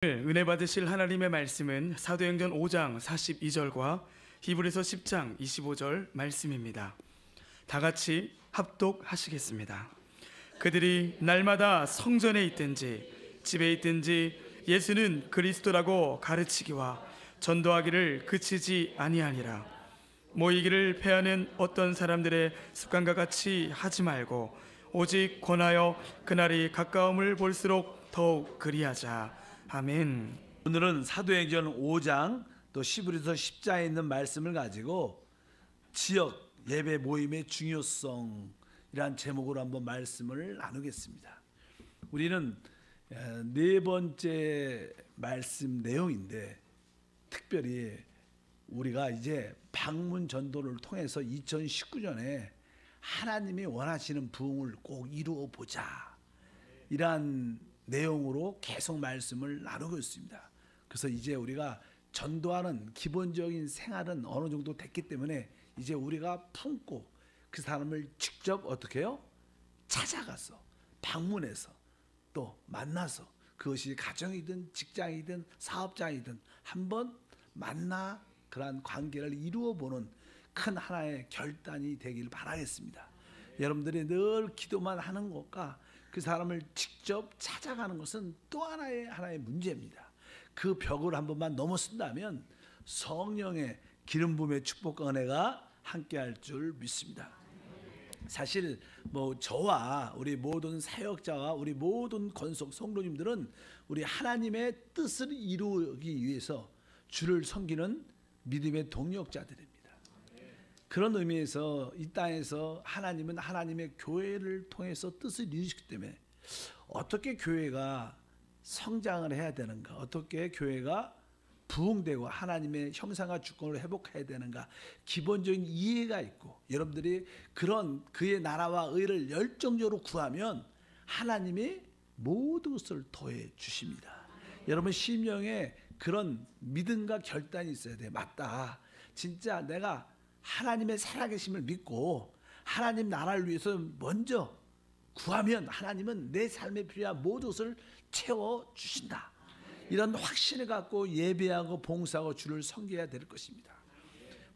은혜 받으실 하나님의 말씀은 사도행전 5장 42절과 히브리서 10장 25절 말씀입니다. 다 같이 합독하시겠습니다. 그들이 날마다 성전에 있든지 집에 있든지 예수는 그리스도라고 가르치기와 전도하기를 그치지 아니하니라. 모이기를 패하는 어떤 사람들의 습관과 같이 하지 말고 오직 권하여 그날이 가까움을 볼수록 더욱 그리하자. 아멘. 오늘은 사도행전 5장 또 히브리서 10장에 있는 말씀을 가지고 지역 예배 모임의 중요성이란 제목으로 한번 말씀을 나누겠습니다. 우리는 네 번째 말씀 내용인데, 특별히 우리가 이제 방문 전도를 통해서 2019년에 하나님이 원하시는 부흥을 꼭 이루어 보자, 이란 내용으로 계속 말씀을 나누고 있습니다. 그래서 이제 우리가 전도하는 기본적인 생활은 어느 정도 됐기 때문에 이제 우리가 품고 그 사람을 직접 어떻게 해요? 찾아가서 방문해서 또 만나서, 그것이 가정이든 직장이든 사업장이든 한번 만나 그러한 관계를 이루어 보는 큰 하나의 결단이 되길 바라겠습니다. 여러분들이 늘 기도만 하는 것과 그 사람을 직접 찾아가는 것은 또 하나의 문제입니다. 그 벽을 한 번만 넘어선다면 성령의 기름 부음의 축복과 은혜가 함께할 줄 믿습니다. 사실 저와 우리 모든 사역자와 우리 모든 권속 성도님들은 우리 하나님의 뜻을 이루기 위해서 주를 섬기는 믿음의 동력자들입니다. 그런 의미에서 이 땅에서 하나님은 하나님의 교회를 통해서 뜻을 이루시기 때문에 어떻게 교회가 성장을 해야 되는가, 어떻게 교회가 부흥되고 하나님의 형상과 주권을 회복해야 되는가, 기본적인 이해가 있고, 여러분들이 그런 그의 나라와 의를 열정적으로 구하면 하나님이 모든 것을 더해 주십니다. 여러분 심령에 그런 믿음과 결단이 있어야 돼. 맞다, 진짜 내가 하나님의 살아계심을 믿고 하나님 나라를 위해서 먼저 구하면 하나님은 내 삶에 필요한 모든 것을 채워주신다, 이런 확신을 갖고 예배하고 봉사하고 주를 섬겨야 될 것입니다.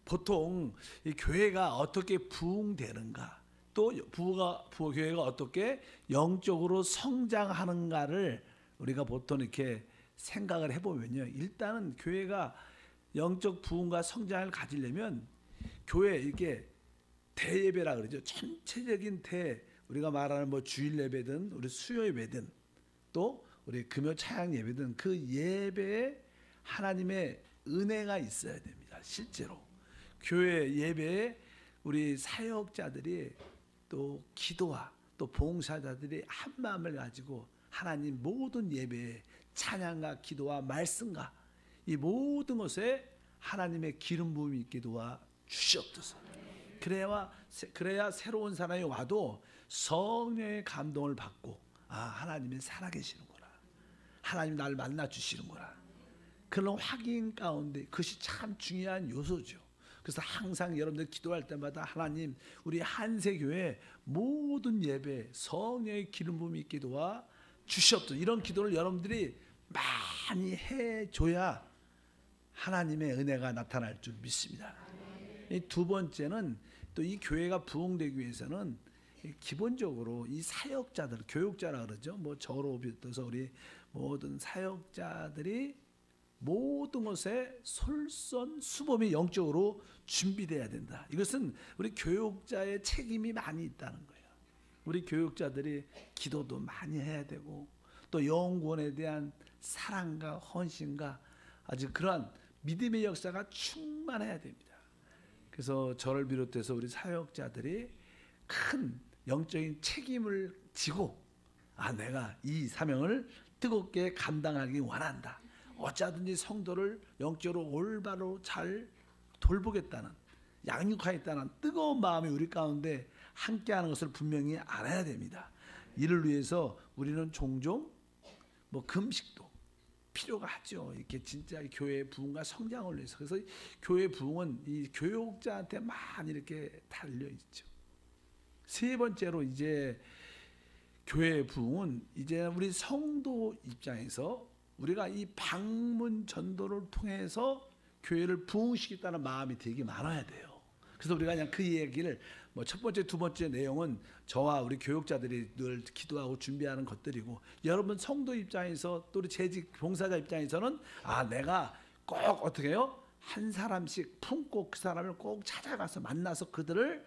보통 이 교회가 어떻게 부흥되는가, 또 교회가 어떻게 영적으로 성장하는가를 우리가 보통 이렇게 생각을 해보면요, 일단은 교회가 영적 부흥과 성장을 가지려면 교회 이렇게 대예배라 그러죠. 전체적인 우리가 말하는 주일 예배든 우리 수요 예배든 또 우리 금요 차양 예배든 그 예배에 하나님의 은혜가 있어야 됩니다. 실제로 교회 예배에 우리 사역자들이 또 기도와 또 봉사자들이 한 마음을 가지고 하나님 모든 예배에 찬양과 기도와 말씀과 이 모든 것에 하나님의 기름 부음이 있게 도와 주시옵소서. 그래야 새로운 사람이 와도 성령의 감동을 받고, 하나님이 살아계시는구나, 하나님 나를 만나 주시는구나, 그런 확인 가운데 그것이 참 중요한 요소죠. 그래서 항상 여러분들 기도할 때마다 하나님 우리 한세교회 모든 예배 성령의 기름 부음이 있게 도와 주시옵소서, 이런 기도를 여러분들이 많이 해줘야 하나님의 은혜가 나타날 줄 믿습니다. 이 두 번째는 또 이 교회가 부흥되기 위해서는 기본적으로 이 사역자들, 교육자라 그러죠. 저로 비롯해서 우리 모든 사역자들이 모든 것에 솔선수범이 영적으로 준비돼야 된다. 이것은 우리 교육자의 책임이 많이 있다는 거예요. 우리 교육자들이 기도도 많이 해야 되고, 또 영구원에 대한 사랑과 헌신과 아주 그러한 믿음의 역사가 충만해야 됩니다. 그래서 저를 비롯해서 우리 사역자들이 큰 영적인 책임을 지고, 내가 이 사명을 뜨겁게 감당하기 원한다, 어쩌든지 성도를 영적으로 올바로 잘 돌보겠다는, 양육하겠다는 뜨거운 마음이 우리 가운데 함께하는 것을 분명히 알아야 됩니다. 이를 위해서 우리는 종종 금식도 필요가 하죠. 이렇게 진짜 교회의 부흥과 성장을 위해서. 그래서 교회 부흥은 이 교육자한테 많이 이렇게 달려 있죠. 세 번째로 이제 교회의 부흥은 이제 우리 성도 입장에서 우리가 이 방문 전도를 통해서 교회를 부흥시키겠다는 마음이 되게 많아야 돼요. 그래서 우리가 그냥 그 얘기를 뭐 첫 번째, 두 번째 내용은 저와 우리 교육자들이 늘 기도하고 준비하는 것들이고, 여러분 성도 입장에서 또 우리 재직 봉사자 입장에서는 내가 꼭 어떻게 해요? 한 사람씩 품고 그 사람을 꼭 찾아가서 만나서 그들을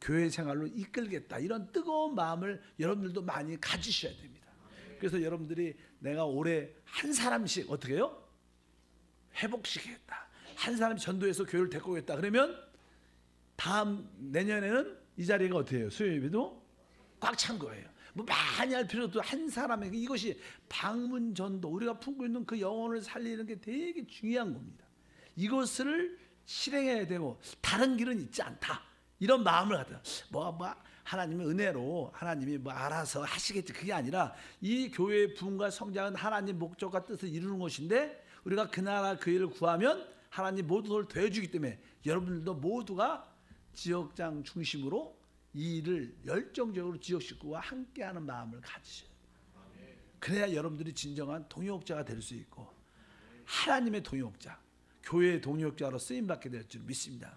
교회 생활로 이끌겠다, 이런 뜨거운 마음을 여러분들도 많이 가지셔야 됩니다. 그래서 여러분들이 내가 올해 한 사람씩 어떻게 해요? 회복시키겠다, 한 사람 전도해서 교회를 데리고 오겠다, 그러면 다음 내년에는 이 자리가 어떻게 해요? 수요 예배도 꽉 찬 거예요. 뭐 많이 할 필요도, 한 사람에게 이것이 방문 전도, 우리가 품고 있는 그 영혼을 살리는 게 되게 중요한 겁니다. 이것을 실행해야 되고 다른 길은 있지 않다, 이런 마음을 갖다 하나님의 은혜로 하나님이 알아서 하시겠지, 그게 아니라 이 교회의 부흥과 성장은 하나님 목적과 뜻을 이루는 것인데, 우리가 그 나라 그 일을 구하면 하나님 모두를 더해주기 때문에 여러분들도 모두가 지역장 중심으로 이 일을 열정적으로 지역 식구와 함께하는 마음을 가지셔야 돼요. 그래야 여러분들이 진정한 동역자가 될 수 있고 하나님의 동역자, 교회의 동역자로 쓰임받게 될 줄 믿습니다.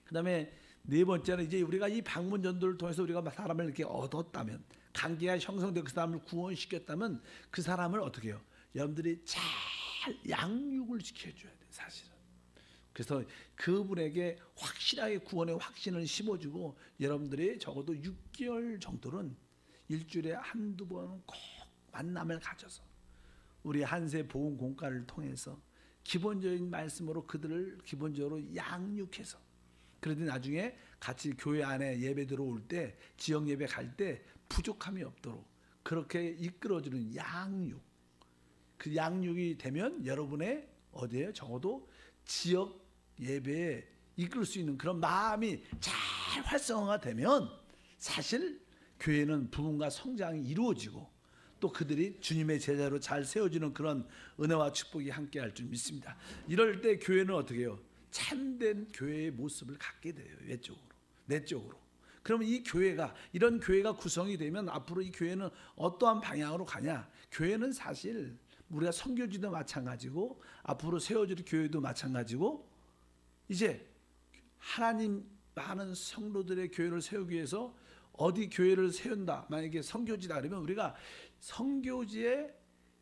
그 다음에 네 번째는 이제 우리가 이 방문 전도를 통해서 우리가 사람을 이렇게 얻었다면, 관계가 형성되고 그 사람을 구원시켰다면 그 사람을 어떻게 해요? 여러분들이 잘 양육을 시켜줘야 돼요, 사실은. 그래서 그분에게 확실하게 구원의 확신을 심어주고, 여러분들이 적어도 6개월 정도는 일주일에 한두 번은 꼭 만남을 가져서 우리 한세 보훈 공과를 통해서 기본적인 말씀으로 그들을 기본적으로 양육해서, 그래도 나중에 같이 교회 안에 예배 들어올 때, 지역 예배 갈 때 부족함이 없도록 그렇게 이끌어주는 양육, 그 양육이 되면 여러분의 어디에 적어도 지역 예배에 이끌 수 있는 그런 마음이 잘 활성화가 되면 사실 교회는 부흥과 성장이 이루어지고 또 그들이 주님의 제자로 잘 세워지는 그런 은혜와 축복이 함께 할 줄 믿습니다. 이럴 때 교회는 어떻게 해요? 참된 교회의 모습을 갖게 돼요. 외적으로, 내적으로. 그러면 이 교회가, 이런 교회가 구성이 되면 앞으로 이 교회는 어떠한 방향으로 가냐? 교회는 사실 우리가 선교지도 마찬가지고 앞으로 세워질 교회도 마찬가지고, 이제 하나님 많은 성도들의 교회를 세우기 위해서 어디 교회를 세운다, 만약에 선교지다 그러면 우리가 선교지에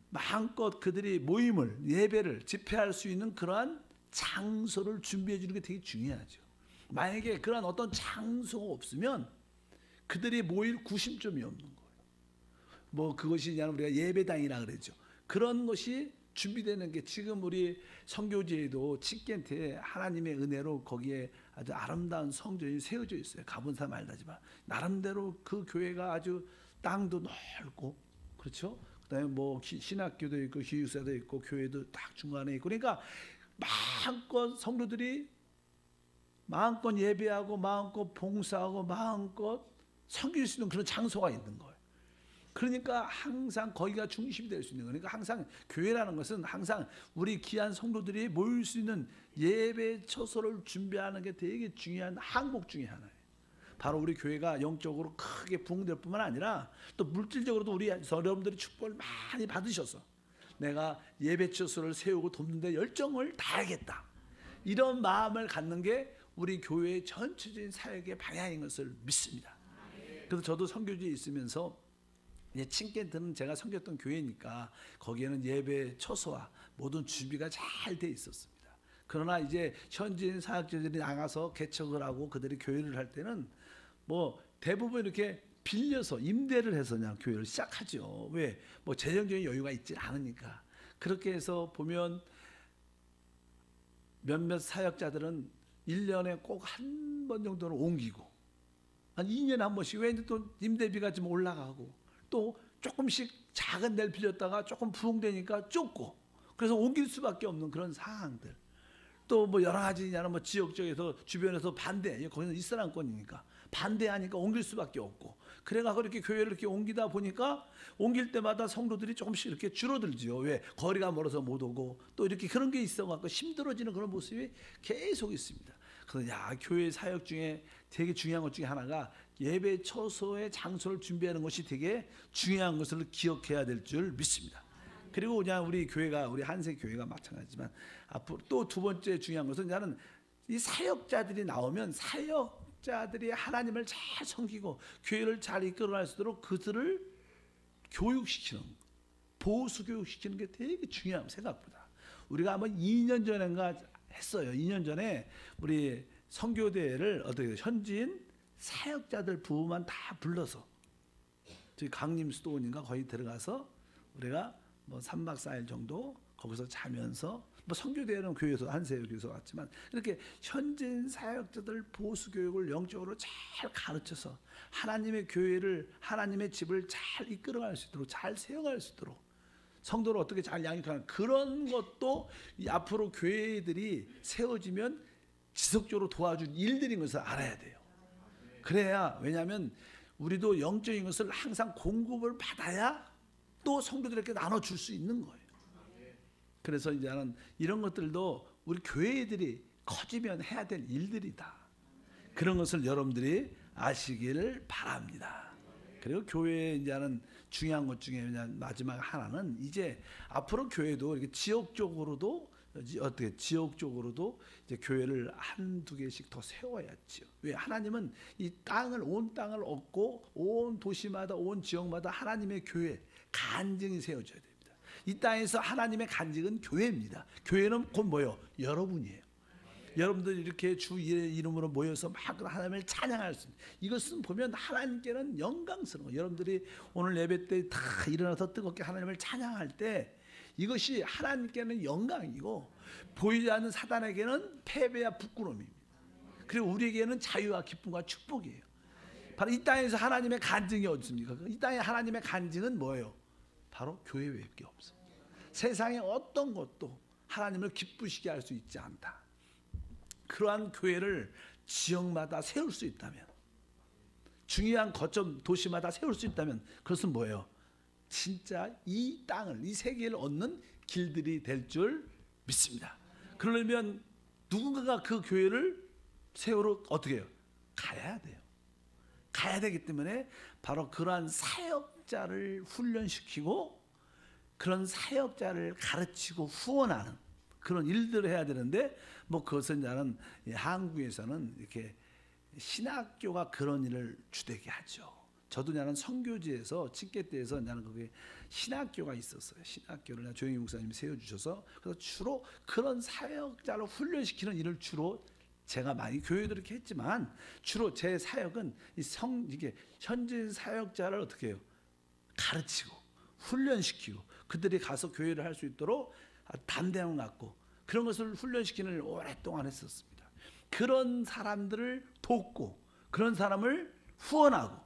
마음껏 그들이 모임을, 예배를 집회할 수 있는 그러한 장소를 준비해 주는 게 되게 중요하죠. 만약에 그런 어떤 장소가 없으면 그들이 모일 구심점이 없는 거예요. 뭐 그것이 그냥 우리가 예배당이라 그러죠. 그런 것이 준비되는 게, 지금 우리 선교지에도 칙겐트에 하나님의 은혜로 거기에 아주 아름다운 성전이 세워져 있어요. 가본 사람 알다지만 나름대로 그 교회가 아주 땅도 넓고, 그렇죠? 그다음에 뭐 신학교도 있고 기숙사도 있고 교회도 딱 중간에 있고, 그러니까 마음껏 성도들이 마음껏 예배하고 마음껏 봉사하고 마음껏 섬길 수 있는 그런 장소가 있는 거예요. 그러니까 항상 거기가 중심이 될 수 있는 거예요. 그러니까 항상 교회라는 것은 항상 우리 귀한 성도들이 모일 수 있는 예배 처소를 준비하는 게 되게 중요한 항목 중에 하나예요. 바로 우리 교회가 영적으로 크게 부흥될 뿐만 아니라 또 물질적으로도 우리 여러분들이 축복을 많이 받으셔서 내가 예배 처소를 세우고 돕는 데 열정을 다하겠다, 이런 마음을 갖는 게 우리 교회의 전체적인 사역의 방향인 것을 믿습니다. 그래서 저도 선교지에 있으면서 칭겐트는 제가 섬겼던 교회니까 거기에는 예배 처소와 모든 준비가 잘 돼 있었습니다. 그러나 이제 현지인 사역자들이 나가서 개척을 하고 그들이 교회를 할 때는 뭐 대부분 이렇게 빌려서 임대를 해서 그냥 교회를 시작하죠. 왜? 뭐 재정적인 여유가 있지 않으니까. 그렇게 해서 보면 몇몇 사역자들은 1년에 꼭 한 번 정도는 옮기고, 한 2년에 한 번씩, 왜 또 임대비가 좀 올라가고, 또 조금씩 작은 데를 빌렸다가 조금 부흥되니까 좁고, 그래서 옮길 수밖에 없는 그런 상황들. 또 뭐 여러 가지 뭐 지역적에서 주변에서 반대, 거기는 이스라엘권이니까 반대하니까 옮길 수밖에 없고, 그래가 그렇게 교회를 이렇게 옮기다 보니까 옮길 때마다 성도들이 조금씩 이렇게 줄어들죠. 왜? 거리가 멀어서 못 오고 또 이렇게 그런 게 있어갖고 힘들어지는 그런 모습이 계속 있습니다. 그래서 교회 사역 중에 되게 중요한 것 중에 하나가 예배 처소의 장소를 준비하는 것이 되게 중요한 것을 기억해야 될 줄 믿습니다. 그리고 그냥 우리 교회가, 우리 한세 교회가 마찬가지지만 앞으로 또 두 번째 중요한 것은 나는 이 사역자들이 나오면 사역자들이 하나님을 잘 섬기고 교회를 잘 이끌어갈 수 있도록 그들을 교육시키는, 보수 교육시키는 게 되게 중요합니다. 생각보다. 우리가 한번 2년 전인가 했어요. 2년 전에 우리 선교대회를 어떻게 현지인 사역자들 부부만 다 불러서 저희 강림 수도원인가 거기 들어가서 우리가 뭐 3박 4일 정도 거기서 자면서 뭐 선교대회는 교회에서 한세 교회에서 왔지만 이렇게 현지인 사역자들 보수 교육을 영적으로 잘 가르쳐서 하나님의 교회를, 하나님의 집을 잘 이끌어갈 수 있도록, 잘 세워갈 수 있도록 성도를 어떻게 잘 양육하는 그런 것도 이 앞으로 교회들이 세워지면 지속적으로 도와준 일들인 것을 알아야 돼요. 그래야, 왜냐하면 우리도 영적인 것을 항상 공급을 받아야 또 성도들에게 나눠줄 수 있는 거예요. 그래서 이제는 이런 것들도 우리 교회들이 커지면 해야 될 일들이다. 그런 것을 여러분들이 아시기를 바랍니다. 그리고 교회에 이제는 중요한 것 중에 마지막 하나는 이제 앞으로 교회도 이렇게 지역적으로도 이제 교회를 한두 개씩 더 세워야지요. 왜? 하나님은 이 땅을, 온 땅을 얻고 온 도시마다, 온 지역마다 하나님의 교회 간증이 세워져야 됩니다. 이 땅에서 하나님의 간증은 교회입니다. 교회는 곧 뭐요? 여러분이에요. 여러분들 이렇게 주 이름으로 모여서 막 하나님을 찬양할 수 있는, 이것은 보면 하나님께는 영광스러운 거예요. 여러분들이 오늘 예배 때 다 일어나서 뜨겁게 하나님을 찬양할 때 이것이 하나님께는 영광이고 보이지 않는 사단에게는 패배와 부끄러움입니다. 그리고 우리에게는 자유와 기쁨과 축복이에요. 바로 이 땅에서 하나님의 간증이 어딨습니까? 이 땅에 하나님의 간증은 뭐예요? 바로 교회 외밖에 없어요. 세상의 어떤 것도 하나님을 기쁘시게 할 수 있지 않다. 그러한 교회를 지역마다 세울 수 있다면, 중요한 거점 도시마다 세울 수 있다면 그것은 뭐예요? 진짜 이 땅을, 이 세계를 얻는 길들이 될 줄 믿습니다. 그러려면 누군가가 그 교회를 세우러 어떻게 해요? 가야 돼요. 가야 되기 때문에 바로 그러한 사역자를 훈련시키고 그런 사역자를 가르치고 후원하는 그런 일들을 해야 되는데, 뭐 그것은 나는 한국에서는 이렇게 신학교가 그런 일을 주되게 하죠. 저도 나는 선교지에서 칙계 때에서 나는 거기에 신학교가 있었어요. 신학교를 조영희 목사님이 세워주셔서, 그래서 주로 그런 사역자를 훈련시키는 일을 주로 제가 많이 교회도 이렇게 했지만 주로 제 사역은 이게 현지 사역자를 어떻게 해요? 가르치고 훈련시키고 그들이 가서 교회를 할 수 있도록 담대함을 갖고 그런 것을 훈련시키는 일을 오랫동안 했었습니다. 그런 사람들을 돕고 그런 사람을 후원하고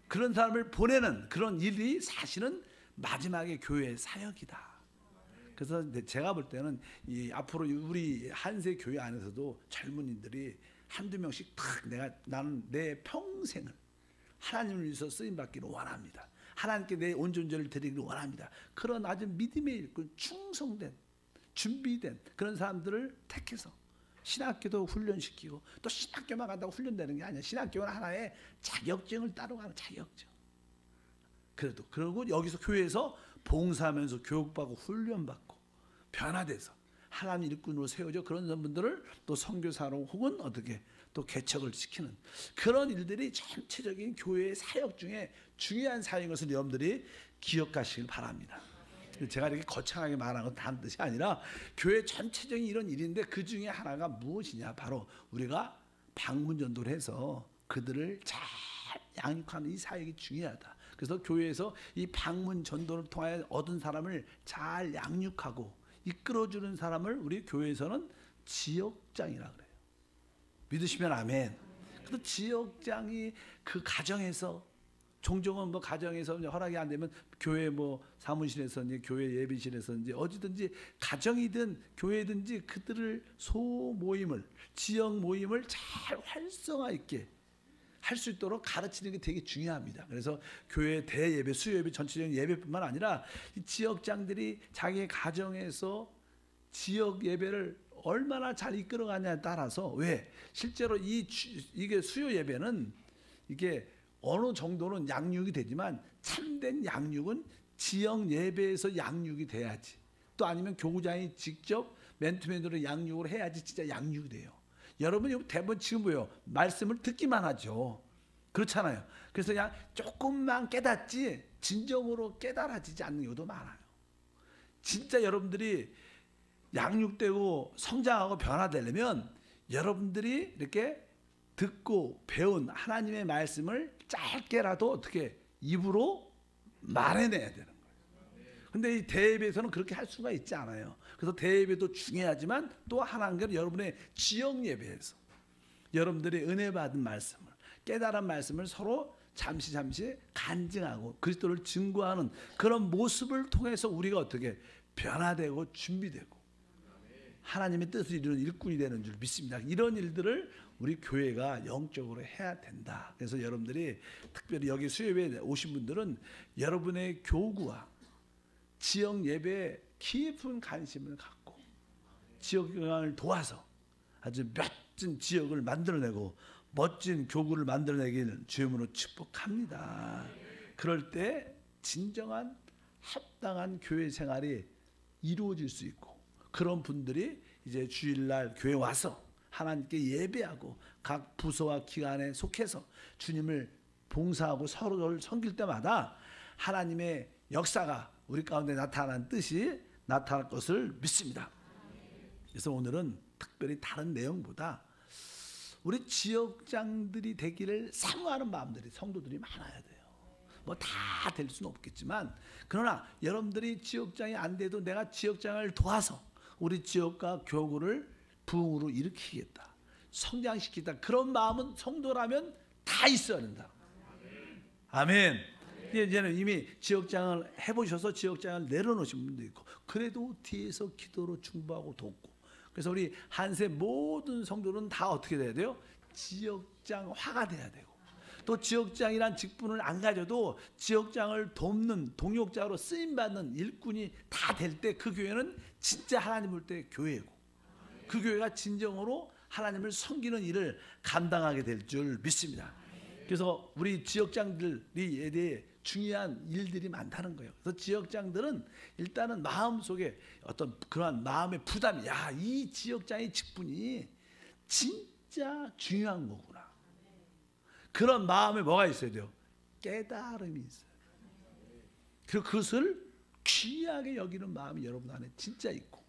그런 사람을 보내는 그런 일이 사실은 마지막에 교회의 사역이다. 그래서 제가 볼 때는 앞으로 우리 한세 교회 안에서도 젊은이들이 한두 명씩 나는 내 평생을 하나님을 위해서 쓰임 받기를 원합니다. 하나님께 내 온전절을 드리기를 원합니다. 그런 아주 믿음에 있고 충성된, 준비된 그런 사람들을 택해서 신학교도 훈련시키고, 또 신학교만 간다고 훈련되는 게 아니야. 신학교는 하나의 자격증을 따로 가는 자격증. 그리고 여기서 교회에서 봉사하면서 교육받고 훈련받고 변화돼서 하나님 일꾼으로 세워져 그런 분들을 또 선교사로 혹은 어떻게 또 개척을 시키는 그런 일들이 전체적인 교회의 사역 중에 중요한 사역인 것을 여러분들이 기억하시길 바랍니다. 제가 이렇게 거창하게 말하는 건 다른 뜻이 아니라 교회 전체적인 이런 일인데, 그 중에 하나가 무엇이냐? 바로 우리가 방문 전도를 해서 그들을 잘 양육하는 이 사역이 중요하다. 그래서 교회에서 이 방문 전도를 통하여 얻은 사람을 잘 양육하고 이끌어주는 사람을 우리 교회에서는 지역장이라 그래요. 믿으시면 아멘. 그래서 지역장이 그 가정에서, 종종은 뭐 가정에서 허락이 안 되면 교회 뭐 사무실에서 이제 교회 예비실에서 이제 어디든지 가정이든 교회든지 그들을 소모임을, 지역 모임을 잘 활성화 있게 할 수 있도록 가르치는 게 되게 중요합니다. 그래서 교회 대예배, 수요예배, 전체적인 예배뿐만 아니라 이 지역장들이 자기 가정에서 지역 예배를 얼마나 잘 이끌어가냐에 따라서, 왜? 실제로 이게 수요 예배는 이게 어느 정도는 양육이 되지만 참된 양육은 지역 예배에서 양육이 돼야지, 또 아니면 교구장이 직접 맨투맨으로 양육을 해야지 진짜 양육이 돼요. 여러분이 대부분 지금 뭐예요? 말씀을 듣기만 하죠. 그렇잖아요. 그래서 그냥 조금만 깨닫지 진정으로 깨달아지지 않는 경우도 많아요. 진짜 여러분들이 양육되고 성장하고 변화되려면 여러분들이 이렇게 듣고 배운 하나님의 말씀을 짧게라도 어떻게 입으로 말해내야 되는 거예요. 근데 이 대예배에서는 그렇게 할 수가 있지 않아요. 그래서 대예배도 중요하지만 또 하나는 여러분의 지역 예배에서 여러분들이 은혜 받은 말씀을, 깨달은 말씀을 서로 잠시 간증하고 그리스도를 증거하는 그런 모습을 통해서 우리가 어떻게 변화되고 준비되고 하나님의 뜻을 이루는 일꾼이 되는 줄 믿습니다. 이런 일들을 우리 교회가 영적으로 해야 된다. 그래서 여러분들이 특별히 여기 수요예배에 오신 분들은 여러분의 교구와 지역 예배에 깊은 관심을 갖고 지역을 도와서 아주 멋진 지역을 만들어내고 멋진 교구를 만들어내길 주님으로 축복합니다. 그럴 때 진정한 합당한 교회 생활이 이루어질 수 있고, 그런 분들이 이제 주일날 교회 와서 하나님께 예배하고 각 부서와 기관에 속해서 주님을 봉사하고 서로를 섬길 때마다 하나님의 역사가 우리 가운데 나타나는 뜻이 나타날 것을 믿습니다. 그래서 오늘은 특별히 다른 내용보다 우리 지역장들이 되기를 사모하는 마음들이 성도들이 많아야 돼요. 뭐 다 될 수는 없겠지만, 그러나 여러분들이 지역장이 안 돼도 내가 지역장을 도와서 우리 지역과 교구를 부흥으로 일으키겠다, 성장시키겠다, 그런 마음은 성도라면 다 있어야 된다. 아멘. 이제는 이미 지역장을 해보셔서 지역장을 내려놓으신 분도 있고, 그래도 뒤에서 기도로 중보하고 돕고, 그래서 우리 한세 모든 성도는 다 어떻게 돼야 돼요? 지역장화가 돼야 되고, 또 지역장이란 직분을 안 가져도 지역장을 돕는 동역자로 쓰임받는 일꾼이 다 될 때 그 교회는 진짜 하나님 볼 때 교회고, 그 교회가 진정으로 하나님을 섬기는 일을 감당하게 될 줄 믿습니다. 그래서 우리 지역장들에 대해 중요한 일들이 많다는 거예요. 그래서 지역장들은 일단은 마음속에 어떤 그러한 마음의 부담이, 야, 이 지역장의 직분이 진짜 중요한 거구나, 그런 마음에 뭐가 있어야 돼요? 깨달음이 있어요. 그리고 그것을 귀하게 여기는 마음이 여러분 안에 진짜 있고,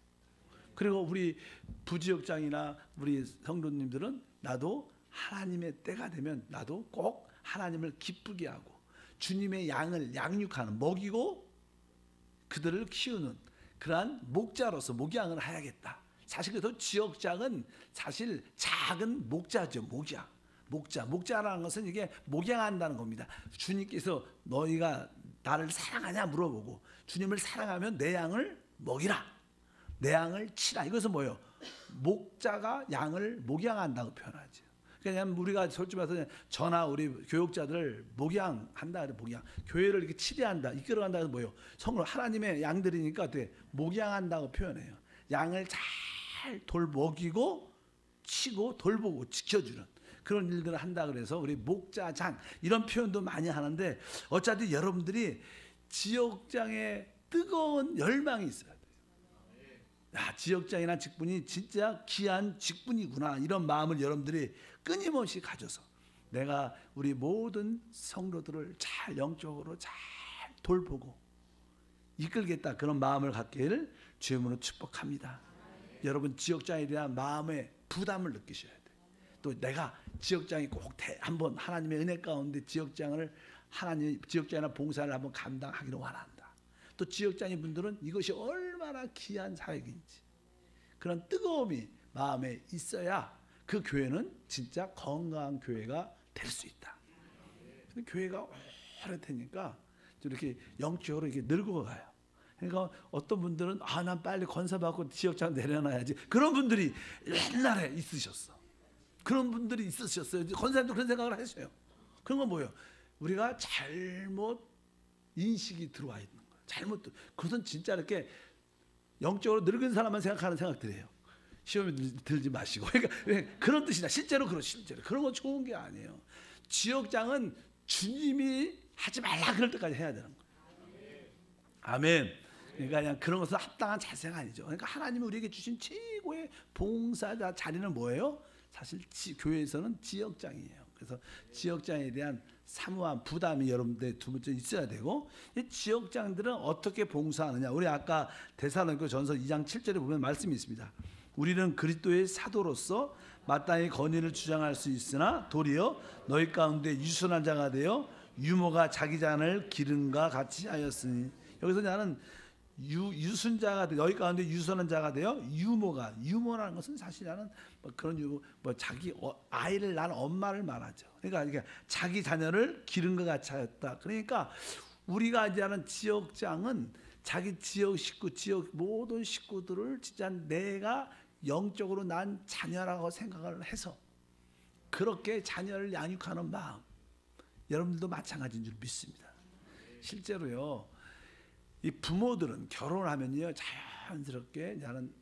그리고 우리 부지역장이나 우리 성도님들은 나도 하나님의 때가 되면 나도 꼭 하나님을 기쁘게 하고 주님의 양을 양육하는, 먹이고 그들을 키우는 그러한 목자로서 목양을 해야겠다. 사실 그래서 지역장은 사실 작은 목자죠. 목자라는 것은 이게 목양한다는 겁니다. 주님께서 너희가 나를 사랑하냐 물어보고, 주님을 사랑하면 내 양을 먹이라, 내 양을 치라. 이것은 뭐예요? 목자가 양을 목양한다고 표현하죠. 그냥 우리가 솔직히 말해서 저나 우리 교육자들 목양한다, 목양, 교회를 이렇게 치대한다, 이끌어간다 해서 뭐예요? 성을 하나님의 양들이니까 어떻게 목양한다고 표현해요. 양을 잘 먹이고 치고 돌보고 지켜주는 그런 일들을 한다. 그래서 우리 목자장 이런 표현도 많이 하는데, 어차피 여러분들이 지역장에 뜨거운 열망이 있어야 돼요. 야, 지역장이나 직분이 진짜 귀한 직분이구나, 이런 마음을 여러분들이 끊임없이 가져서 내가 우리 모든 성도들을 잘 영적으로 잘 돌보고 이끌겠다, 그런 마음을 갖기를 주님으로 축복합니다. 여러분 지역장에 대한 마음의 부담을 느끼셔야 돼요. 또 내가 지역장이 꼭 한번 하나님의 은혜 가운데 지역장을 지역장이나 봉사를 한번 감당하기를 원한다. 또 지역장인 분들은 이것이 얼마나 귀한 사역인지 그런 뜨거움이 마음에 있어야 그 교회는 진짜 건강한 교회가 될 수 있다. 근데 교회가 오래되니까 이렇게 영적으로 이렇게 늙어가요. 그러니까 어떤 분들은 난 빨리 건사받고 지역장 내려놔야지, 그런 분들이 옛날에 있으셨어. 그런 분들이 있으셨어요. 권사님도 그런 생각을 하셔요. 그런 건 뭐예요? 우리가 잘못 인식이 들어와 있는 거예요. 그것은 진짜 이렇게 영적으로 늙은 사람만 생각하는 생각들이에요. 시험에 들지 마시고. 그러니까 그런 뜻이다. 실제로 그런 건 좋은 게 아니에요. 지역장은 주님이 하지 말라 그럴 때까지 해야 되는 거예요. 아멘. 그러니까 그냥 그런 것은 합당한 자세가 아니죠. 그러니까 하나님이 우리에게 주신 최고의 봉사자 자리는 뭐예요? 사실 교회에서는 지역장이에요. 그래서 지역장에 대한 사무한 부담이 여러분들 두 번째 있어야 되고, 이 지역장들은 어떻게 봉사하느냐. 우리 아까 데살로니가전서 2장 7절에 보면 말씀이 있습니다. 우리는 그리스도의 사도로서 마땅히 권위를 주장할 수 있으나 도리어 너희 가운데 유순한 자가 되어 유모가 자기 잔을 기름과 같이 하였으니, 여기서 나는 유순자가 너희 가운데 유순한 자가 되어 유모라는 것은 사실 나는 그런 유모 자기 아이를 낳은 엄마를 말하죠. 그러니까 자기 자녀를 기름과 같이 하였다. 그러니까 우리가 이제 하는 지역장은 자기 지역 식구, 지역 모든 식구들을 진짜 내가 영적으로 난 자녀라고 생각을 해서 그렇게 자녀를 양육하는 마음, 여러분들도 마찬가지인 줄 믿습니다. 실제로요, 이 부모들은 결혼하면요 자연스럽게 나는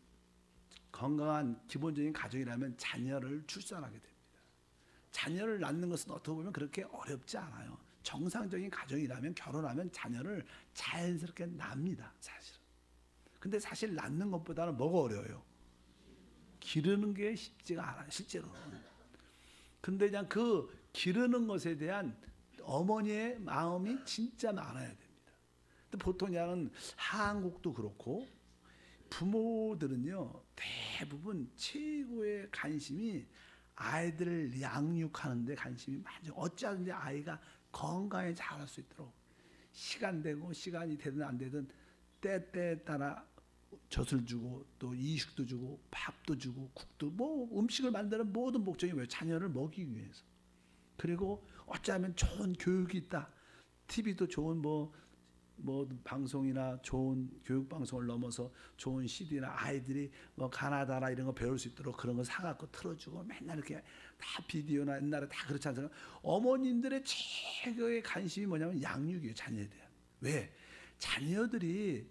건강한 기본적인 가정이라면 자녀를 출산하게 됩니다. 자녀를 낳는 것은 어떻게 보면 그렇게 어렵지 않아요. 정상적인 가정이라면 결혼하면 자녀를 자연스럽게 납니다, 사실은. 근데 사실 낳는 것보다는 뭐가 어려워요? 기르는 게 쉽지가 않아요, 실제로는. 근데 그냥 그 기르는 것에 대한 어머니의 마음이 진짜 많아야 됩니다. 근데 보통 그냥 한국도 그렇고 부모들은요 대부분 최고의 관심이 아이들을 양육하는 데 관심이 많죠. 어찌하든지 아이가 건강하게 자랄 수 있도록 시간 되고 시간이 되든 안 되든 때때에 따라 젖을 주고 또 이식도 주고 밥도 주고 국도 음식을 만드는 모든 목적이 뭐예요? 자녀를 먹이기 위해서. 그리고 어쩌면 좋은 교육이 있다. TV도 좋은 방송이나 좋은 교육 방송을 넘어서 좋은 CD나 아이들이 가나다나 이런 거 배울 수 있도록 그런 거 사갖고 틀어주고 맨날 이렇게 다 비디오나 옛날에 다 그렇지 않습니까? 어머님들의 최고의 관심이 뭐냐면 양육이에요, 자녀에 대한. 왜? 자녀들이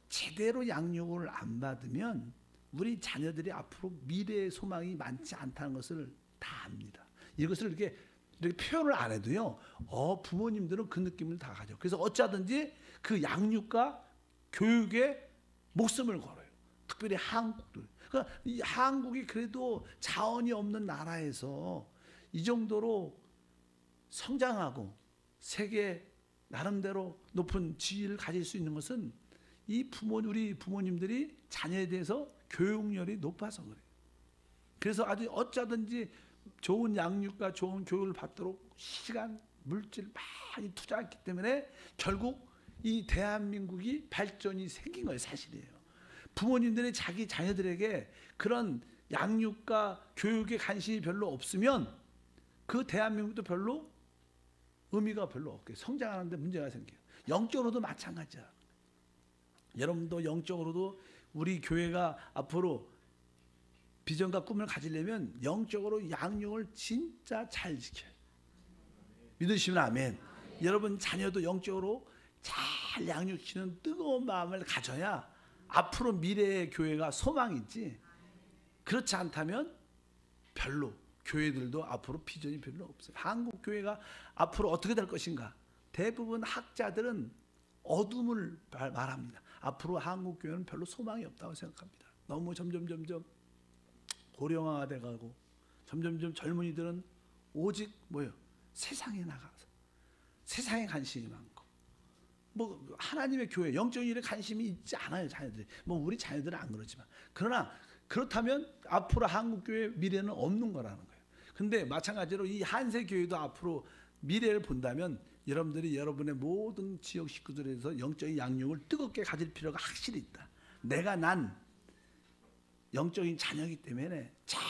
제대로 양육을 안 받으면 우리 자녀들이 앞으로 미래의 소망이 많지 않다는 것을 다 압니다. 이것을 이렇게 표현을 안 해도요, 부모님들은 그 느낌을 다 가져. 그래서 어쩌든지 그 양육과 교육에 목숨을 걸어요. 특별히 한국들. 그러니까 이 한국이 그래도 자원이 없는 나라에서 이 정도로 성장하고 세계 나름대로 높은 지위를 가질 수 있는 것은 우리 부모님들이 자녀에 대해서 교육열이 높아서 그래요. 그래서 아주 어쩌든지 좋은 양육과 좋은 교육을 받도록 시간, 물질 많이 투자했기 때문에 결국 이 대한민국이 발전이 생긴 거예요, 사실이에요. 부모님들이 자기 자녀들에게 그런 양육과 교육에 관심이 별로 없으면 그 대한민국도 별로 의미가 별로 없게 성장하는 데 문제가 생겨요. 영적으로도 마찬가지야. 여러분도 영적으로도 우리 교회가 앞으로 비전과 꿈을 가지려면 영적으로 양육을 진짜 잘 지켜요. 믿으시면 아멘. 여러분 자녀도 영적으로 잘 양육시키는 뜨거운 마음을 가져야 앞으로 미래의 교회가 소망이 있지. 그렇지 않다면 별로 교회들도 앞으로 비전이 별로 없어요. 한국 교회가 앞으로 어떻게 될 것인가? 대부분 학자들은 어둠을 말합니다. 앞으로 한국 교회는 별로 소망이 없다고 생각합니다. 너무 점점 고령화가 돼가고 점점 젊은이들은 오직 세상에 나가서 세상에 관심이 많고 하나님의 교회 영적인 일에 관심이 있지 않아요, 자녀들이. 우리 자녀들은 안 그렇지만. 그러나 그렇다면 앞으로 한국 교회 미래는 없는 거라는 거예요. 근데 마찬가지로 이 한세 교회도 앞으로 미래를 본다면 여러분들이 여러분의 모든 지역 식구들에서 영적인 양육을 뜨겁게 가질 필요가 확실히 있다. 내가 난 영적인 자녀이기 때문에 잘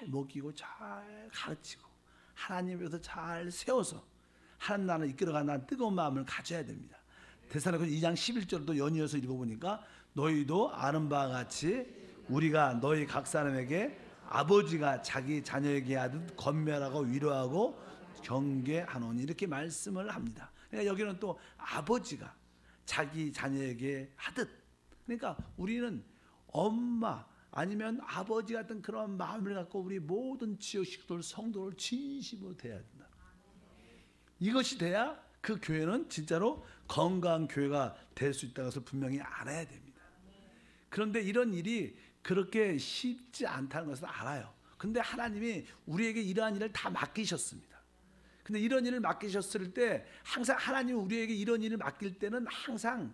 먹이고 잘 가르치고 하나님 위해서 잘 세워서 하나님 나라를 이끌어가는 뜨거운 마음을 가져야 됩니다. 데살로니가 2장 11절도 연이어서 읽어보니까 너희도 아는 바와 같이 우리가 너희 각 사람에게 아버지가 자기 자녀에게 하듯 권면하고 위로하고 경계하노니 이렇게 말씀을 합니다. 그러니까 여기는 또 아버지가 자기 자녀에게 하듯, 그러니까 우리는 엄마 아니면 아버지 같은 그런 마음을 갖고 우리 모든 지역 식구들 성도를 진심으로 대해야 된다. 이것이 돼야 그 교회는 진짜로 건강한 교회가 될 수 있다는 것을 분명히 알아야 됩니다. 그런데 이런 일이 그렇게 쉽지 않다는 것을 알아요. 근데 하나님이 우리에게 이러한 일을 다 맡기셨습니다. 근데 이런 일을 맡기셨을 때 항상 하나님이 우리에게 이런 일을 맡길 때는 항상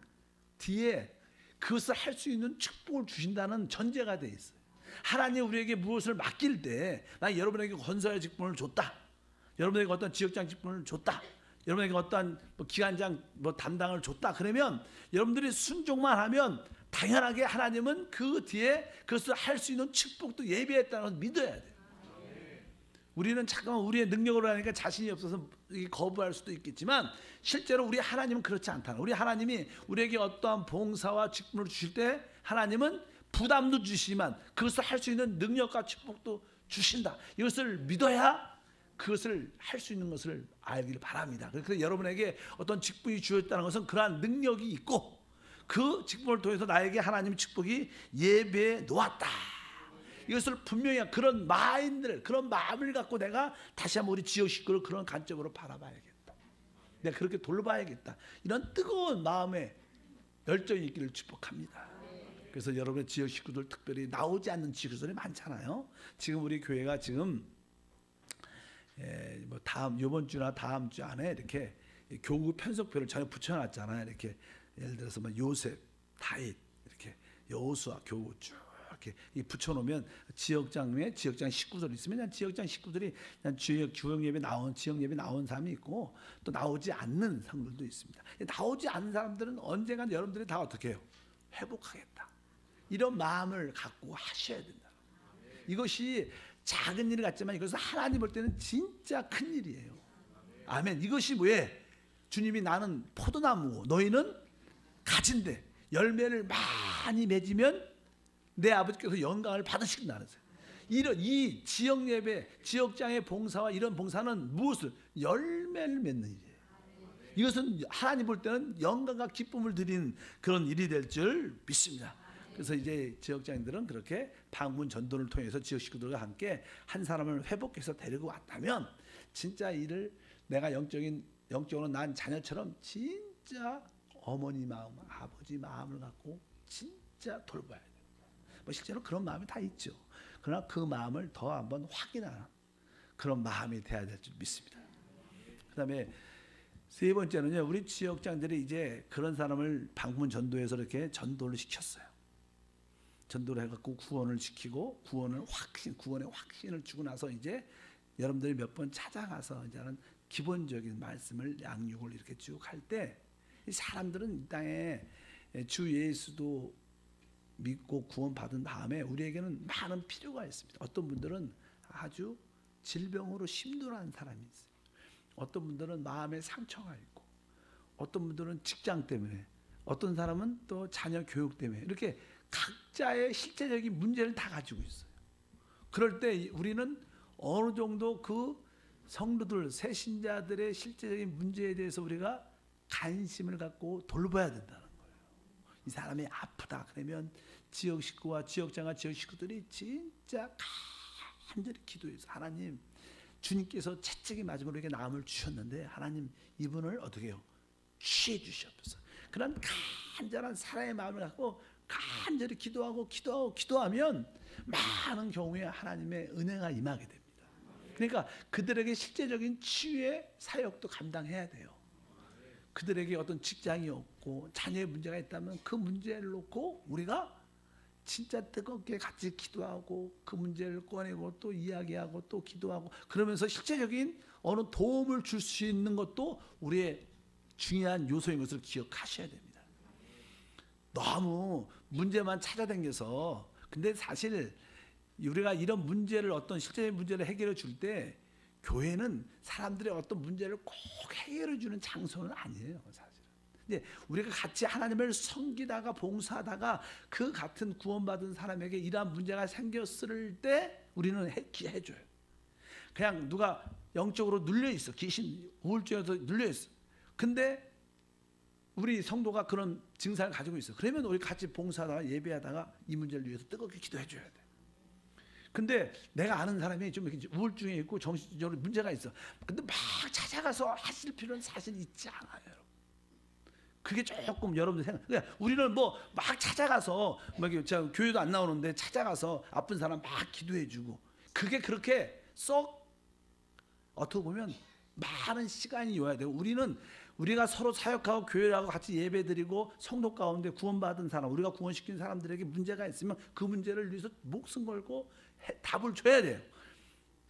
뒤에 그것을 할 수 있는 축복을 주신다는 전제가 돼 있어요. 하나님이 우리에게 무엇을 맡길 때, 나 여러분에게 건설의 직분을 줬다, 여러분에게 어떤 지역장 직분을 줬다, 여러분에게 어떤 기관장 담당을 줬다, 그러면 여러분들이 순종만 하면 당연하게 하나님은 그 뒤에 그것을 할 수 있는 축복도 예비했다는 것을 믿어야 돼요. 우리는 잠깐 우리의 능력으로 하니까 자신이 없어서 거부할 수도 있겠지만 실제로 우리 하나님은 그렇지 않다는, 우리 하나님이 우리에게 어떠한 봉사와 직분을 주실 때 하나님은 부담도 주시지만 그것을 할 수 있는 능력과 축복도 주신다. 이것을 믿어야 그것을 할 수 있는 것을 알기를 바랍니다. 그래서 여러분에게 어떤 직분이 주어졌다는 것은 그러한 능력이 있고 그 직분을 통해서 나에게 하나님의 축복이 예배해 놓았다. 이것을 분명히 그런 마인드를, 그런 마음을 갖고 내가 다시 한번 우리 지역 식구를 그런 관점으로 바라봐야겠다. 내가 그렇게 돌봐야겠다. 이런 뜨거운 마음에 열정이 있기를 축복합니다. 그래서 여러분의 지역 식구들, 특별히 나오지 않는 지역 식구들이 많잖아요. 지금 우리 교회가 지금 이번 주나 다음 주 안에 이렇게 교구 편성표를 전혀 붙여놨잖아요. 이렇게 예를 들어서 요셉, 다윗, 이렇게 여호수아, 교구 쭉 이렇게 붙여놓으면 지역장 식구들 있으면 지역장 식구들이 지역 주영 예배 지역 예배 나온 사람이 있고 또 나오지 않는 사람들도 있습니다. 나오지 않는 사람들은 언젠가 여러분들이 다 어떻게 해요? 회복하겠다. 이런 마음을 갖고 하셔야 된다. 이것이 작은 일 같지만 이것은 하나님 볼 때는 진짜 큰 일이에요. 아멘. 이것이 뭐예요? 주님이 나는 포도나무고 너희는 가지인데 열매를 많이 맺으면 내 아버지께서 영광을 받으신다는 거예요. 이 지역 예배, 지역장의 봉사와 이런 봉사는 무엇을? 열매를 맺는 일이에요. 이것은 하나님 볼 때는 영광과 기쁨을 드리는 그런 일이 될 줄 믿습니다. 그래서 이제 지역장들은 그렇게 방문 전도를 통해서 지역 식구들과 함께 한 사람을 회복해서 데리고 왔다면 진짜 이를 내가 영적으로 난 자녀처럼 진짜 어머니 마음, 아버지 마음을 갖고 진짜 돌봐야 돼요. 실제로 그런 마음이 다 있죠. 그러나 그 마음을 더 한번 확인하는 그런 마음이 돼야 될 줄 믿습니다. 그다음에 세 번째는요, 우리 지역장들이 이제 그런 사람을 방문 전도해서 이렇게 전도를 시켰어요. 전도를 해갖고 구원을 시키고 구원의 확신을 주고 나서 이제 여러분들이 몇 번 찾아가서 이제는 기본적인 말씀을 양육을 이렇게 쭉 할 때 사람들은 이 땅에 주 예수도 믿고 구원받은 다음에 우리에게는 많은 필요가 있습니다. 어떤 분들은 아주 질병으로 힘들어하는 사람이 있어요. 어떤 분들은 마음에 상처가 있고, 어떤 분들은 직장 때문에, 어떤 사람은 또 자녀 교육 때문에 이렇게 각자의 실제적인 문제를 다 가지고 있어요. 그럴 때 우리는 어느 정도 그 성도들, 새신자들의 실제적인 문제에 대해서 우리가 관심을 갖고 돌봐야 된다는 거예요. 이 사람이 아프다 그러면 지역 식구와 지역장과 지역 식구들이 진짜 간절히 기도해서 하나님, 주님께서 채찍이 맞으면 우리에게 나음을 주셨는데 하나님 이분을 어떻게 해요? 취해 주시옵소서. 그런 간절한 사랑의 마음을 갖고 간절히 기도하면 많은 경우에 하나님의 은혜가 임하게 됩니다. 그러니까 그들에게 실제적인 치유의 사역도 감당해야 돼요. 그들에게 어떤 직장이 없고 자녀의 문제가 있다면 그 문제를 놓고 우리가 진짜 뜨겁게 같이 기도하고 그 문제를 꺼내고 또 이야기하고 또 기도하고 그러면서 실제적인 어느 도움을 줄 수 있는 것도 우리의 중요한 요소인 것을 기억하셔야 됩니다. 너무 문제만 찾아다녀서, 근데 사실 우리가 이런 문제를, 어떤 실제적인 문제를 해결해 줄 때 교회는 사람들의 어떤 문제를 꼭 해결해 주는 장소는 아니에요, 사실은. 근데 우리가 같이 하나님을 섬기다가 봉사하다가 그 같은 구원받은 사람에게 이러한 문제가 생겼을 때 우리는 해줘요. 그냥 누가 영적으로 눌려 있어, 귀신 우울증에서 눌려 있어. 근데 우리 성도가 그런 증상을 가지고 있어. 그러면 우리 같이 봉사하다가 예배하다가 이 문제를 위해서 뜨겁게 기도해 줘야 돼. 근데 내가 아는 사람이 좀 이렇게 우울증에 있고 정신적으로 문제가 있어. 근데 막 찾아가서 하실 필요는 사실 있지 않아요, 여러분. 그게 조금 여러분들 생각. 그러니까 우리는 뭐 막 찾아가서 막 제가 교회도 안 나오는데 찾아가서 아픈 사람 막 기도해주고 그게 그렇게 썩 어떻게 보면 많은 시간이 요야 되고 우리가 서로 사역하고 교회하고 같이 예배드리고 성도 가운데 구원받은 사람, 우리가 구원시킨 사람들에게 문제가 있으면 그 문제를 위해서 목숨 걸고 답을 줘야 돼요.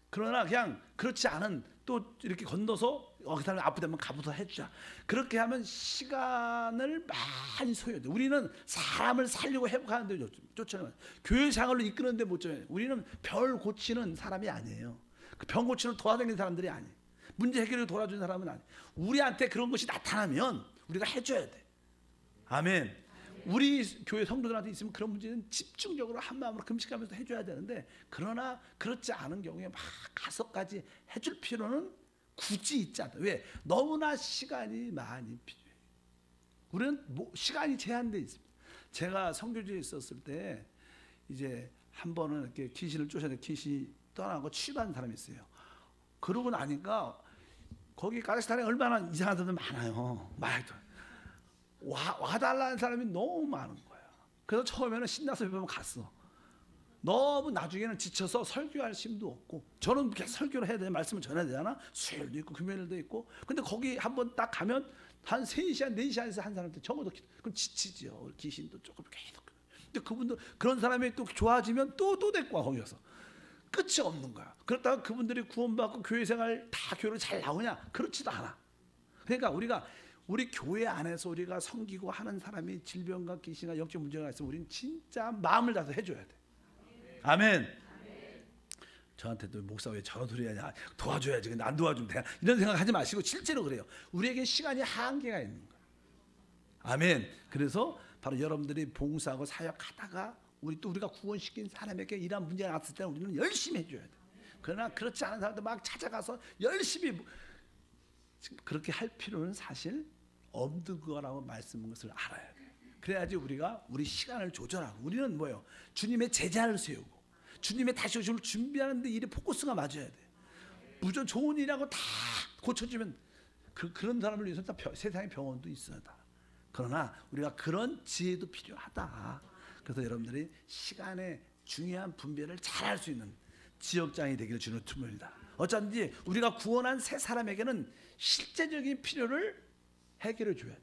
그러나 그냥 그렇지 않은 또 이렇게 건너서 그 사람이 아프다면 가부터 해주자. 그렇게 하면 시간을 많이 소요돼. 우리는 사람을 살리고 회복하는 데 쫓아요. 교회 생활로 이끄는 데 못 쫓아요. 우리는 별 고치는 사람이 아니에요. 그 병 고치는 도와다니는 사람들이 아니에요. 문제 해결을 도와주는 사람은 아니에요. 우리한테 그런 것이 나타나면 우리가 해줘야 돼. 아멘. 우리 교회 성도들한테 있으면 그런 문제는 집중적으로 한 마음으로 금식하면서 해줘야 되는데, 그러나 그렇지 않은 경우에 막 가서까지 해줄 필요는 굳이 있지 않다. 왜? 너무나 시간이 많이 필요해. 우리는 시간이 제한되어 있습니다. 제가 선교지에 있었을 때 이제 한 번은 이렇게 귀신을 쫓아내 귀신이 떠나고 치유받은 사람이 있어요. 그러고 나니까 거기 카자흐스탄에 얼마나 이상한 사람들 많아요. 말도 와달라는 사람이 너무 많은 거야. 그래서 처음에는 신나서 몇번 갔어. 너무 나중에는 지쳐서 설교할 힘도 없고, 저는 계속 설교를 해야 돼. 말씀을 전해야 되잖아. 수요일도 있고 금요일도 있고. 근데 거기 한번 딱 가면 한 3시간 4시간에서 한 사람한테 적어도 그럼 지치죠. 귀신도 조금 계속. 근데 그분들 그런 사람이 또 좋아지면 또 데리고 와. 거기서 끝이 없는 거야. 그렇다고 그분들이 구원받고 교회 생활 다 교회를 잘 나오냐? 그렇지도 않아. 그러니까 우리 교회 안에서 우리가 섬기고 하는 사람이 질병과 귀신과 영적 문제가 있으면 우리는 진짜 마음을 다해서 해줘야 돼. 아멘. 저한테도 목사 왜 저런 소리 하냐, 도와줘야지. 근데 안 도와주면 돼. 이런 생각 하지 마시고 실제로 그래요. 우리에게 시간이 한계가 있는 거예요. 아멘. 그래서 바로 여러분들이 봉사하고 사역하다가 우리가 구원시킨 사람에게 이런 문제가 났을 때는 우리는 열심히 해줘야 돼. 그러나 그렇지 않은 사람들 막 찾아가서 열심히 그렇게 할 필요는 사실 없는 거라고 말씀한 것을 알아야 돼. 그래야지 우리가 우리 시간을 조절하고, 우리는 뭐예요? 주님의 제자를 세우고 주님의 다시 오심을 준비하는 데 일에 포커스가 맞아야 돼. 무조건 좋은 일하고 다 고쳐주면 그런 사람을 위해서 세상에 병원도 있어야 다. 그러나 우리가 그런 지혜도 필요하다. 그래서 여러분들이 시간의 중요한 분배를 잘 할 수 있는 지역장이 되기를 주는 틈입니다. 어쩐지 우리가 구원한 새 사람에게는 실제적인 필요를 해결해 줘야 돼.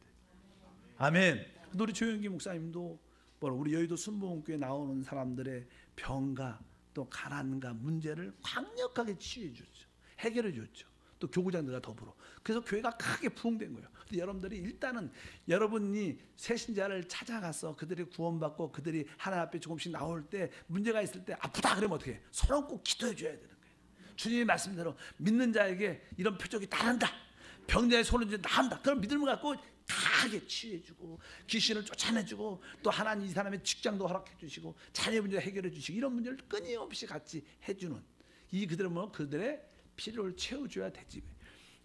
아멘. 우리 조영기 목사님도 우리 여의도 순복음교회 나오는 사람들의 병과 또 가난과 문제를 강력하게 치유해 줬죠. 해결해 줬죠. 또 교구장들과 더불어. 그래서 교회가 크게 부흥된 거예요. 근데 여러분들이 일단은 여러분이 새신자를 찾아가서 그들이 구원받고 그들이 하나님 앞에 조금씩 나올 때 문제가 있을 때 아프다 그러면 어떻게 해? 서로 꼭 기도해 줘야 되는 거예요. 주님의 말씀대로 믿는 자에게 이런 표적이 따른다. 병자의 손을 이제 나한다. 그런 믿음을 갖고 다하게 치유해주고 귀신을 쫓아내주고 또 하나님 이 사람의 직장도 허락해주시고 자녀 문제 해결해주시고 이런 문제를 끊임없이 같이 해주는 이 그들의 필요를 채워줘야 되지.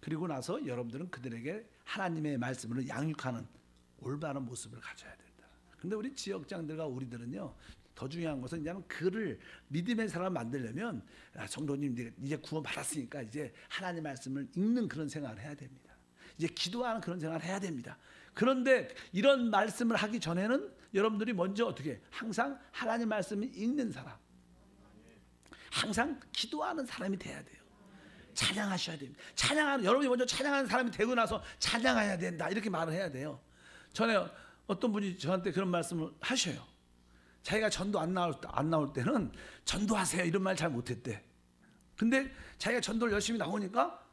그리고 나서 여러분들은 그들에게 하나님의 말씀을 양육하는 올바른 모습을 가져야 된다. 근데 우리 지역장들과 우리들은요, 더 중요한 것은 이제는 그를 믿음의 사람을 만들려면 성도님 이제 구원 받았으니까 이제 하나님 말씀을 읽는 그런 생활을 해야 됩니다. 이제 기도하는 그런 생활을 해야 됩니다. 그런데 이런 말씀을 하기 전에는 여러분들이 먼저 어떻게 항상 하나님 말씀을 읽는 사람, 항상 기도하는 사람이 돼야 돼요. 찬양하셔야 됩니다. 여러분이 먼저 찬양하는 사람이 되고 나서 찬양해야 된다 이렇게 말을 해야 돼요. 전에 어떤 분이 저한테 그런 말씀을 하셔요. 자기가 전도 안 나올 때는 전도하세요 이런 말 잘 못했대. 근데 자기가 전도를 열심히 나오니까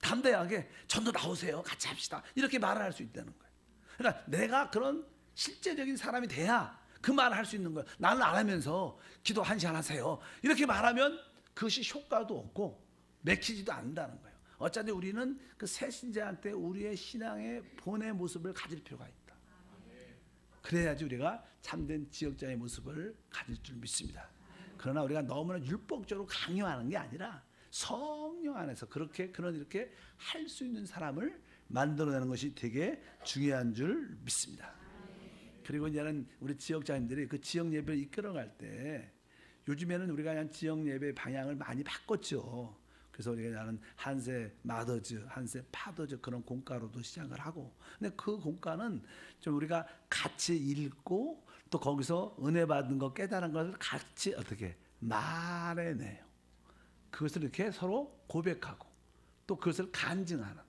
담대하게 전도 나오세요 같이 합시다 이렇게 말을 할 수 있다는 거예요. 그러니까 내가 그런 실제적인 사람이 돼야 그 말을 할 수 있는 거예요. 나는 안 하면서 기도 1시간 하세요 이렇게 말하면 그것이 효과도 없고 맥히지도 않는다는 거예요. 어차피 우리는 그 새신자한테 우리의 신앙의 본의 모습을 가질 필요가 있다. 그래야지 우리가 참된 지역자의 모습을 가질 줄 믿습니다. 그러나 우리가 너무나 율법적으로 강요하는 게 아니라 성령 안에서 이렇게 할 수 있는 사람을 만들어내는 것이 되게 중요한 줄 믿습니다. 그리고 이제는 우리 지역자님들이 그 지역 예배를 이끌어갈 때 요즘에는 우리가 그냥 지역 예배 방향을 많이 바꿨죠. 그래서 우리가 나는 한세 마더즈, 한세 파더즈 그런 공과로도 시작을 하고, 근데 그 공과는 좀 우리가 같이 읽고 또 거기서 은혜 받은 거 깨달은 것을 같이 어떻게 말해내요. 그것을 이렇게 서로 고백하고 또 그것을 간증하는.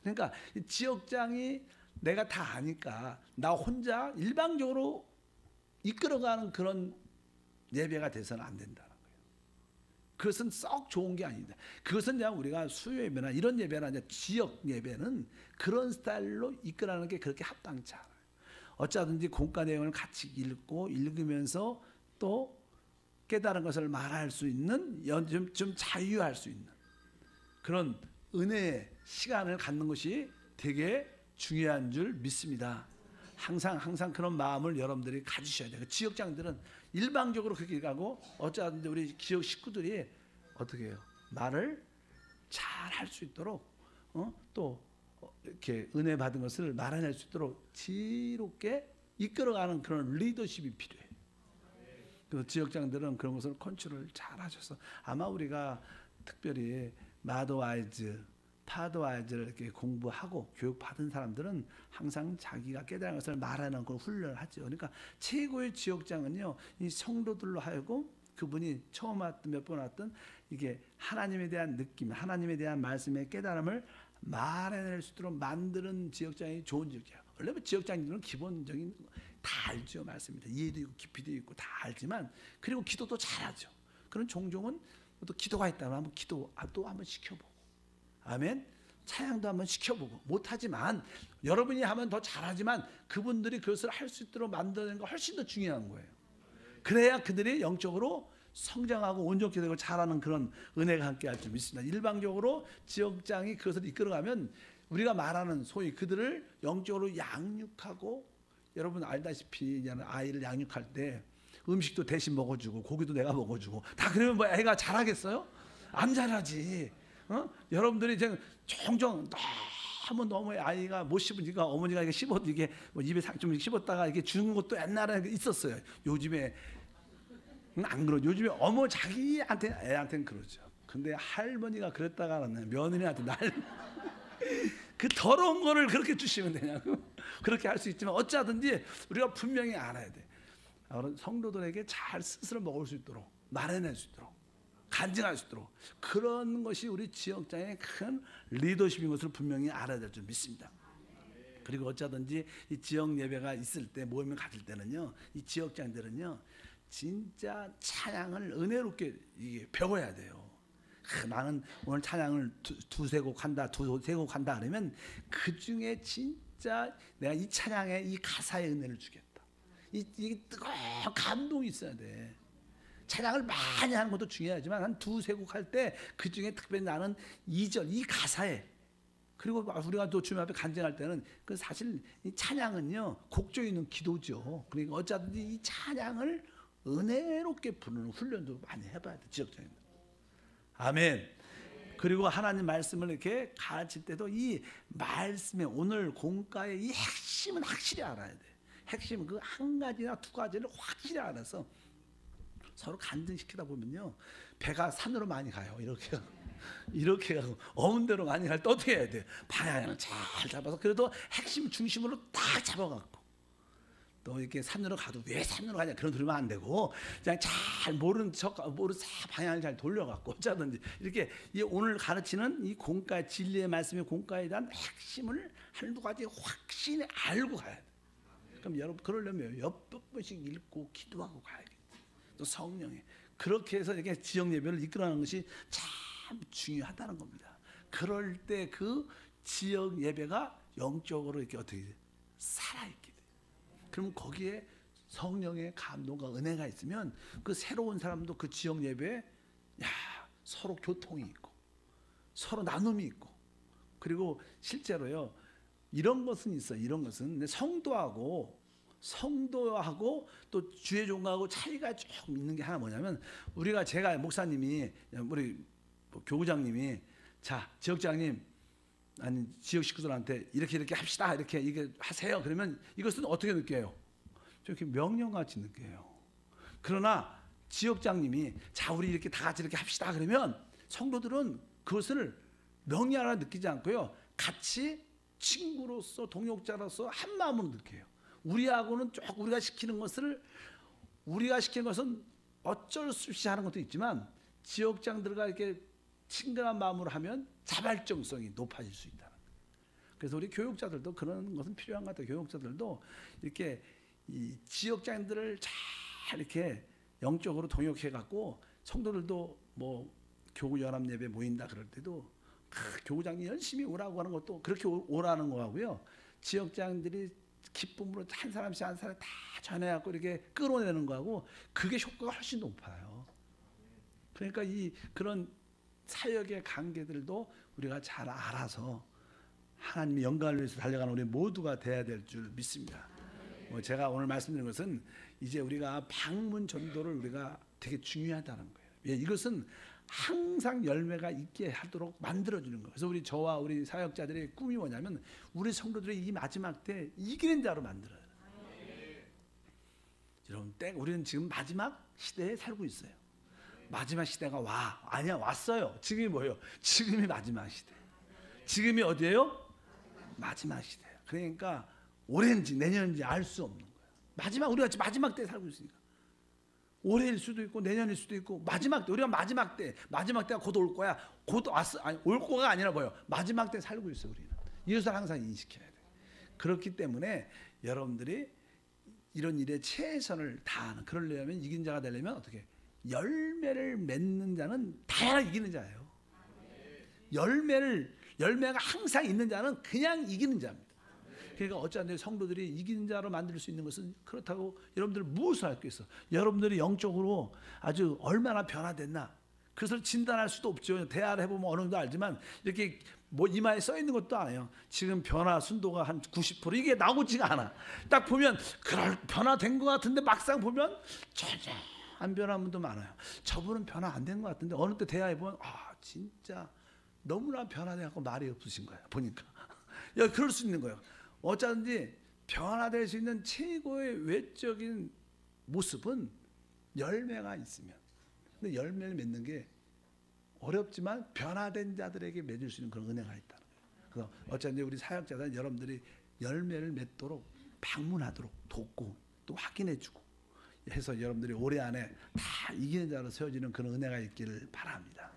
그러니까 이 지역장이 내가 다 아니까 나 혼자 일방적으로 이끌어가는 그런 예배가 돼서는 안 된다는 거예요. 그것은 썩 좋은 게 아니다. 그것은 그냥 우리가 수요 예배나 이런 예배나 이제 지역 예배는 그런 스타일로 이끌어가는 게 그렇게 합당치 않아요. 어쩌든지 공과 내용을 같이 읽고 읽으면서 또 깨달은 것을 말할 수 있는 좀 자유할 수 있는 그런 은혜의 시간을 갖는 것이 되게 중요한 줄 믿습니다. 항상 그런 마음을 여러분들이 가지셔야 돼요. 지역장들은 일방적으로 그렇게 가고 어쩌든지 우리 지역 식구들이 어떻게 해요? 말을 잘 할 수 있도록 또 이렇게 은혜 받은 것을 말해낼 수 있도록 지혜롭게 이끌어가는 그런 리더십이 필요해요. 그래서 지역장들은 그런 것을 컨트롤 잘 하셔서 아마 우리가 특별히 마더와이즈, 파더와이즈를 이렇게 공부하고 교육받은 사람들은 항상 자기가 깨달은 것을 말하는 걸 훈련을 하죠. 그러니까 최고의 지역장은요, 이 성도들로 하여금 그분이 처음 왔든 몇 번 왔든 이게 하나님에 대한 느낌, 하나님에 대한 말씀의 깨달음을 말해낼 수 있도록 만드는 지역장이 좋은 지역장이에요. 원래 지역장들은 기본적인 다 알죠. 말씀입니다. 이해도 있고 깊이도 있고 다 알지만 그리고 기도도 잘하죠. 그런 종종은 또 기도가 있다면 한번 기도 또 한번 시켜보고 아멘. 찬양도 한번 시켜보고 못하지만 여러분이 하면 더 잘하지만 그분들이 그것을 할 수 있도록 만드는 거 훨씬 더 중요한 거예요. 그래야 그들이 영적으로 성장하고 온전케 되고 잘하는 그런 은혜가 함께 할 줄 믿습니다. 일방적으로 지역장이 그것을 이끌어가면 우리가 말하는 소위 그들을 영적으로 양육하고 여러분 알다시피 아이를 양육할 때 음식도 대신 먹어주고 고기도 내가 먹어주고 다 그러면 뭐 애가 잘하겠어요? 안 잘하지. 여러분들이 이제 종종 너무 아이가 못 씹으니까 어머니가 이게 씹어도 이게 뭐 입에 좀 씹었다가 이렇게 주는 것도 옛날에 있었어요. 요즘에 안 그러죠. 요즘에 어머 자기한테 애한테는 그러죠. 근데 할머니가 그랬다가는 며느리한테 그 더러운 거를 그렇게 주시면 되냐고. 그렇게 할 수 있지만 어쩌든지 우리가 분명히 알아야 돼. 성도들에게 잘 스스로 먹을 수 있도록 말해낼 수 있도록 간증할 수 있도록 그런 것이 우리 지역장의 큰 리더십인 것을 분명히 알아야 될 줄 믿습니다. 그리고 어쩌든지 이 지역 예배가 있을 때 모임을 가질 때는요, 이 지역장들은요 진짜 찬양을 은혜롭게 이게 배워야 돼요. 나는 오늘 찬양을 두세 곡 한다 그러면 그 중에 진짜 내가 이 찬양에 이 가사의 은혜를 주겠다. 이게 뜨거운 감동이 있어야 돼. 찬양을 많이 하는 것도 중요하지만 한 두세 곡 할 때 그 중에 특별히 나는 2절 이 가사에 그리고 우리가 또 주님 앞에 간증할 때는 그 사실 이 찬양은요 곡조 있는 기도죠. 그러니까 어쩌든지 이 찬양을 은혜롭게 부르는 훈련도 많이 해봐야 돼 지역장에. 아멘. 그리고 하나님 말씀을 이렇게 가르칠 때도 이 말씀의 오늘 공과의 이 핵심은 확실히 알아야 돼. 핵심은 그 한 가지나 두 가지를 확실히 알아서 서로 간증시키다 보면요 배가 산으로 많이 가요. 이렇게 가고 어문 대로 많이 갈 때 어떻게 해야 돼? 방향을 잘 잡아서 그래도 핵심 중심으로 딱 잡아갖고 또 이렇게 산으로 가도 왜 산으로 가냐 그런 소리면 안 되고 그냥 잘 모르는 방향을 잘 돌려갖고 어쩌든지 이렇게 오늘 가르치는 이 공과 진리의 말씀의 공과에 대한 핵심을 한두 가지 확실히 알고 가야 돼. 그럼 여러분 그러려면 몇 번씩 읽고 기도하고 가야겠죠. 또 성령에 그렇게 해서 이렇게 지역 예배를 이끌어가는 것이 참 중요하다는 겁니다. 그럴 때 그 지역 예배가 영적으로 이렇게 어떻게 살아있게 돼. 그럼 거기에 성령의 감동과 은혜가 있으면 그 새로운 사람도 그 지역 예배에 서로 교통이 있고 서로 나눔이 있고 그리고 실제로요 이런 것은 있어요. 이런 것은 성도하고 또 주의 종하고 차이가 조금 있는 게 하나 뭐냐면 제가 목사님이 우리 교구장님이 자 지역장님 아니 지역 식구들한테 이렇게 합시다 이게 하세요. 그러면 이것은 어떻게 느껴요? 좀 이렇게 명령같이 느껴요. 그러나 지역장님이 자 우리 이렇게 다 같이 이렇게 합시다 그러면 성도들은 그것을 명예하나 느끼지 않고요, 같이 친구로서 동역자로서 한 마음으로 느껴요. 우리하고는 조금 우리가 시키는 것은 어쩔 수 없이 하는 것도 있지만 지역장들과 이렇게 친근한 마음으로 하면 자발적성이 높아질 수 있다는 거예요. 그래서 우리 교육자들도 그런 것은 필요한 것 같아요. 교육자들도 이렇게 이 지역장들을 잘 이렇게 영적으로 동역해 갖고 성도들도 뭐 교구 연합 예배 모인다 그럴 때도 교구장이 열심히 오라고 하는 것도 그렇게 오라는 거하고요, 지역장들이 기쁨으로 한 사람씩 한 사람 다 전해갖고 이렇게 끌어내는 거하고 그게 효과가 훨씬 높아요. 그러니까 이 그런 사역의 관계들도 우리가 잘 알아서 하나님의 영광을 위해서 달려가는 우리 모두가 돼야 될 줄 믿습니다. 제가 오늘 말씀드린 것은 이제 우리가 방문 전도를 우리가 되게 중요하다는 거예요. 이것은 항상 열매가 있게 하도록 만들어주는 거예요. 그래서 저와 우리 사역자들의 꿈이 뭐냐면 우리 성도들이 이 마지막 때 이기는 자로 만들어요. 여러분, 우리는 지금 마지막 시대에 살고 있어요. 마지막 시대가 아니야, 왔어요. 지금이 뭐예요? 지금이 마지막 시대. 지금이 어디예요? 마지막 시대예요. 그러니까 올해인지 내년인지 알 수 없는 거예요. 우리가 마지막 때에 살고 있으니까. 올해일 수도 있고 내년일 수도 있고 마지막 때, 우리가 마지막 때가 곧 올 거야. 곧 왔어. 아니, 올 거가 아니라 뭐예요? 마지막 때 살고 있어요, 우리는. 이것을 항상 인식해야 돼요. 그렇기 때문에 여러분들이 이런 일에 최선을 다하는, 그러려면 이긴 자가 되려면 어떻게? 열매를 맺는 자는 다 이기는 자예요. 열매가 항상 있는 자는 그냥 이기는 자입니다. 그러니까 어쩌면 성도들이 이기는 자로 만들 수 있는 것은 그렇다고 여러분들 무엇을 할 수 있어? 여러분들이 영적으로 아주 얼마나 변화됐나? 그것을 진단할 수도 없죠. 대화를 해보면 어느 정도 알지만 이렇게 뭐 이마에 써 있는 것도 아니에요. 지금 변화 순도가 한 90% 이게 나오지가 않아. 딱 보면 그럴 변화된 것 같은데 막상 보면 전혀 안 변한 분도 많아요. 저분은 변화 안 된 것 같은데 어느 때 대화해 보면 진짜 너무나 변화돼갖고 말이 없으신 거예요. 보니까 그럴 수 있는 거예요. 어쩌든지 변화될 수 있는 최고의 외적인 모습은 열매가 있으면. 근데 열매를 맺는 게 어렵지만 변화된 자들에게 맺을 수 있는 그런 은혜가 있다는 거예요. 그래서 어쩌든지 우리 사역자들 여러분들이 열매를 맺도록 방문하도록 돕고 또 확인해주고 해서 여러분들이 올해 안에 다 이기는 자로 세워지는 그런 은혜가 있기를 바랍니다.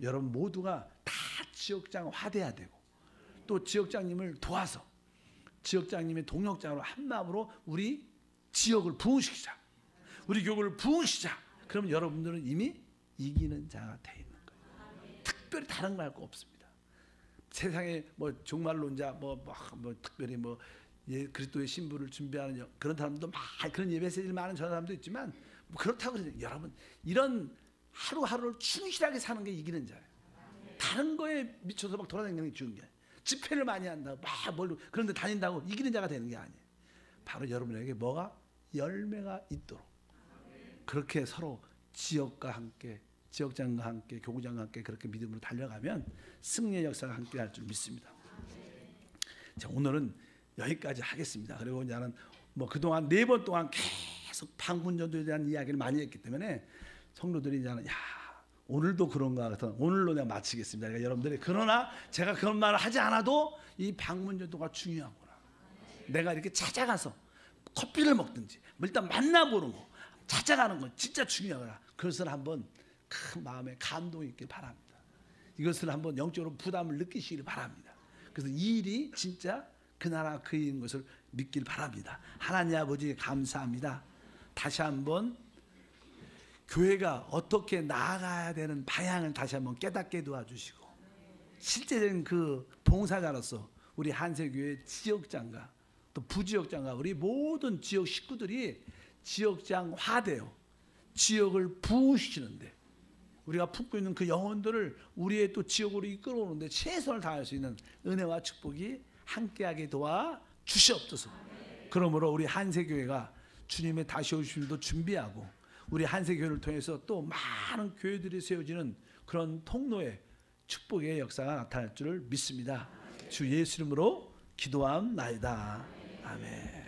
여러분 모두가 다 지역장화돼야 되고 또 지역장님을 도와서 지역장님의 동역자로 한 마음으로 우리 지역을 부흥시키자, 우리 교구를 부흥시키자. 그러면 여러분들은 이미 이기는 자가 돼 있는 거예요. 특별히 다른 거 할 거 없습니다. 세상에 뭐 종말론자 특별히 그리스도의 신부를 준비하는 그런 사람도 그런 예배 메시지를 많은 저 사람도 있지만 그렇다고 그러죠. 여러분 이런 하루하루를 충실하게 사는 게 이기는 자예요. 다른 거에 미쳐서 막 돌아다니는 게 좋은 게 아니에요. 집회를 많이 한다고 그런 데 다닌다고 이기는 자가 되는 게 아니에요. 바로 여러분에게 뭐가? 열매가 있도록 그렇게 서로 지역과 함께, 지역장과 함께, 교구장과 함께 그렇게 믿음으로 달려가면 승리의 역사가 함께 할 줄 믿습니다. 자, 오늘은 여기까지 하겠습니다. 그리고 이제는 그동안 4번 동안 계속 방문전도에 대한 이야기를 많이 했기 때문에 성도들이 이제는 오늘도 그런가 같은 오늘로 내가 마치겠습니다. 그러니까 여러분들이 그러나 제가 그런 말을 하지 않아도 이 방문전도가 중요하구나. 내가 이렇게 찾아가서 커피를 먹든지 일단 만나보는 거, 찾아가는 건 진짜 중요하구나. 그것을 한번 큰 마음에 감동이 있길 바랍니다. 이것을 한번 영적으로 부담을 느끼시길 바랍니다. 그래서 이 일이 진짜 그 나라 그인 것을 믿길 바랍니다. 하나님 아버지 감사합니다. 다시 한번 교회가 어떻게 나아가야 되는 방향을 다시 한번 깨닫게 도와주시고 실제적인 그 봉사자로서 우리 한세교회 지역장과 또 부지역장과 우리 모든 지역 식구들이 지역장화되어 지역을 부흥시키는데 우리가 품고 있는 그 영혼들을 우리의 또 지역으로 이끌어오는데 최선을 다할 수 있는 은혜와 축복이 함께하게 도와 주시옵소서. 그러므로 우리 한세교회가 주님의 다시 오심도 준비하고 우리 한세교회를 통해서 또 많은 교회들이 세워지는 그런 통로의 축복의 역사가 나타날 줄을 믿습니다. 주 예수 이름으로 기도함나이다. 아멘.